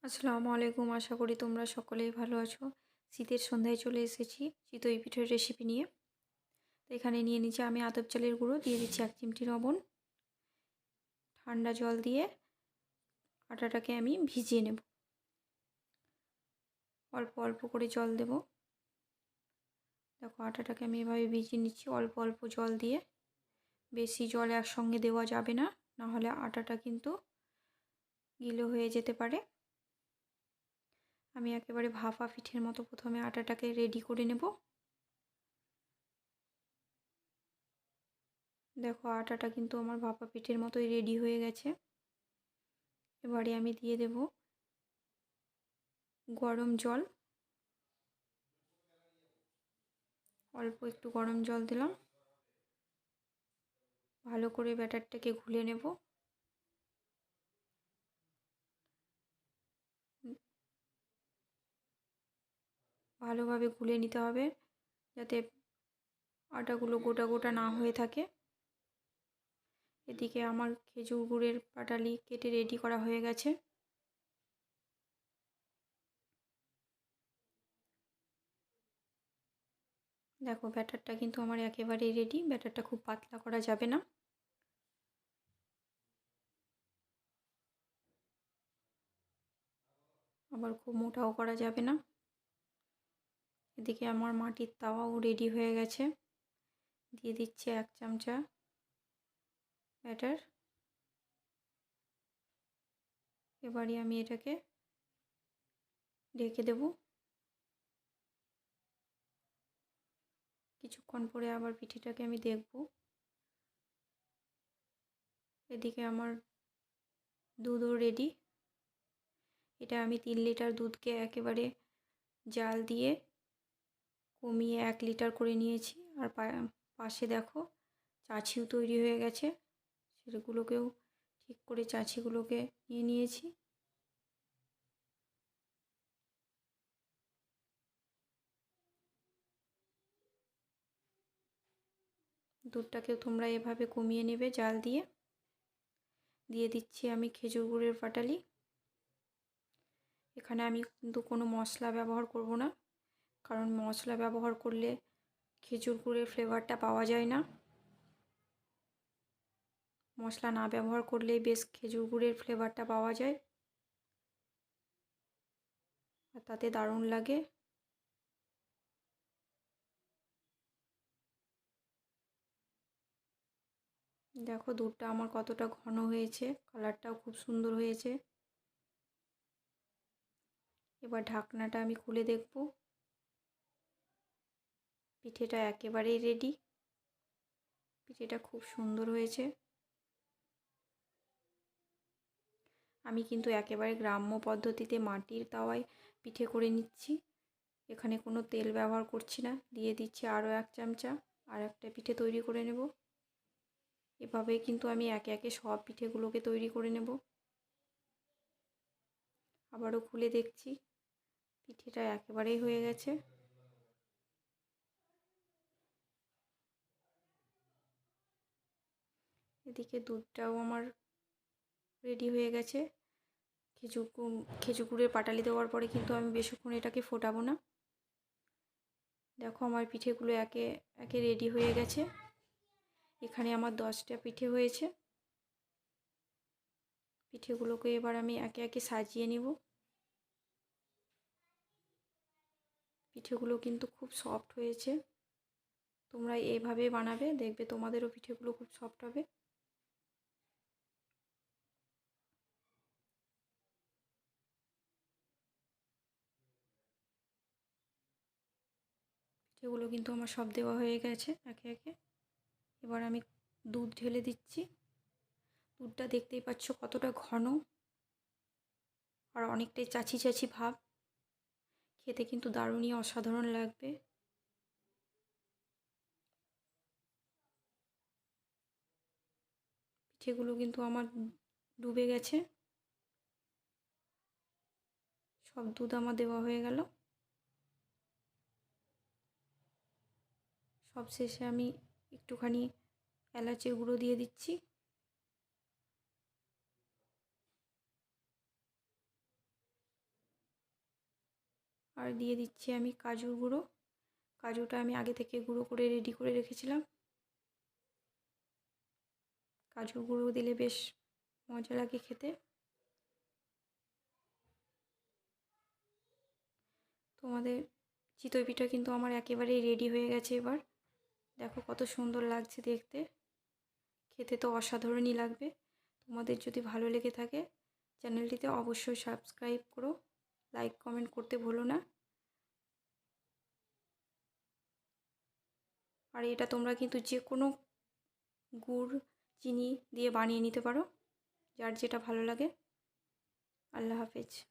আসসালামু আলাইকুম। আশা করি তোমরা সকলেই ভালো আছো। শীতের সন্ধ্যায় চলে এসেছি চিতই পিঠের রেসিপি নিয়ে। তো এখানে নিয়ে নিচ্ছি আমি আতপ চালের গুঁড়ো, দিয়ে দিচ্ছি 1 চিমটি লবণ। ঠান্ডা জল দিয়ে আটাটাকে আমি ভিজিয়ে নেব। অল্প অল্প করে জল দেব। দেখো আটাটাকে আমি এভাবে ভিজিয়ে নিচ্ছি অল্প অল্প জল দিয়ে। বেশি জল একসঙ্গে দেওয়া যাবে না, নাহলে আটাটা কিন্তু গিলো হয়ে যেতে পারে। আমি একেবারে ভাপা পিঠের মতো প্রথমে আটাটাকে রেডি করে নেব। দেখো আটাটা কিন্তু আমার ভাপা পিঠের মতোই রেডি হয়ে গেছে। এবারে আমি দিয়ে দেব গরম জল। অল্প একটু গরম জল দিলাম। ভালো করে ব্যাটারটাকে ঘুলে নেব। ভালোভাবে ঘুলে নিতে হবে যাতে আটাগুলো গোটা গোটা না হয়ে থাকে। এদিকে আমার খেজুর গুড়ের পাটালি কেটে রেডি করা হয়ে গেছে। দেখো ব্যাটারটা কিন্তু আমার একেবারেই রেডি। ব্যাটারটা খুব পাতলা করা যাবে না, আবার খুব মোটাও করা যাবে না। এদিকে আমার মাটির তাওয়াও রেডি হয়ে গেছে। দিয়ে দিচ্ছি 1 চামচা ব্যাটার। এবারে আমি এটাকে ঢেকে দেব। কিছুক্ষণ পরে আবার পিঠেটাকে আমি দেখব। এদিকে আমার দুধও রেডি। এটা আমি 3 লিটার দুধকে একেবারে জাল দিয়ে কমিয়ে 1 লিটার করে নিয়েছি। আর পাশে দেখো চাছিও তৈরি হয়ে গেছে, সেগুলোকেও ঠিক করে চাছিগুলোকে নিয়ে নিয়েছি। দুধটাকেও তোমরা এভাবে কমিয়ে নেবে জাল দিয়ে। দিয়ে দিচ্ছি আমি খেজুর গুড়ের পাটালি। এখানে আমি কিন্তু কোনো মশলা ব্যবহার করব না, কারণ মশলা ব্যবহার করলে খেজুর গুড়ের ফ্লেভারটা পাওয়া যায় না। মশলা না ব্যবহার করলেই বেশ খেজুর গুড়ের ফ্লেভারটা পাওয়া যায়, আর তাতে দারুণ লাগে। দেখো দুধটা আমার কতটা ঘন হয়েছে, কালারটাও খুব সুন্দর হয়েছে। এবার ঢাকনাটা আমি খুলে দেখব। পিঠেটা একেবারেই রেডি। পিঠেটা খুব সুন্দর হয়েছে। আমি কিন্তু একেবারে গ্রাম্য পদ্ধতিতে মাটির তাওয়ায় পিঠে করে নিচ্ছি। এখানে কোনো তেল ব্যবহার করছি না। দিয়ে দিচ্ছি আরও 1 চামচা। আর একটা পিঠে তৈরি করে নেব। এভাবেই কিন্তু আমি একে একে সব পিঠেগুলোকে তৈরি করে নেব। আবারও খুলে দেখছি, পিঠেটা একেবারেই হয়ে গেছে। এদিকে দুধটাও আমার রেডি হয়ে গেছে। খেজুর গুড়ের পাটালি দেওয়ার পরে কিন্তু আমি বেশিক্ষণ এটাকে ফোটাবো না। দেখো আমার পিঠেগুলো একে একে রেডি হয়ে গেছে। এখানে আমার 10টা পিঠে হয়েছে। পিঠেগুলোকে এবার আমি একে একে সাজিয়ে নেব। পিঠেগুলো কিন্তু খুব সফট হয়েছে। তোমরা এইভাবে বানাবে, দেখবে তোমাদেরও পিঠেগুলো খুব সফট হবে। পিঠেগুলো কিন্তু আমার সব দেওয়া হয়ে গেছে একে একে। এবার আমি দুধ ঢেলে দিচ্ছি। দুধটা দেখতেই পাচ্ছ কতটা ঘন, আর অনেকটাই চাছি চাছি ভাব। খেতে কিন্তু দারুণই অসাধারণ লাগবে। পিঠেগুলো কিন্তু আমার ডুবে গেছে। সব দুধ আমার দেওয়া হয়ে গেল। সব শেষে আমি একটুখানি এলাচের গুঁড়ো দিয়ে দিচ্ছি। আর দিয়ে দিচ্ছি আমি কাজুর গুঁড়ো। কাজুটা আমি আগে থেকে গুঁড়ো করে রেডি করে রেখেছিলাম। কাজুর গুঁড়ো দিলে বেশ মজা লাগে খেতে। তোমাদের চিতই পিঠা কিন্তু আমার একেবারেই রেডি হয়ে গেছে। এবার দেখো কত সুন্দর লাগছে দেখতে, খেতে তো অসাধারণই লাগবে। তোমাদের যদি ভালো লেগে থাকে চ্যানেলটিতে অবশ্যই সাবস্ক্রাইব করো, লাইক কমেন্ট করতে ভুলো না। আর এটা তোমরা কিন্তু যে কোনো গুড় চিনি দিয়ে বানিয়ে নিতে পারো, যার যেটা ভালো লাগে। আল্লাহ হাফেজ।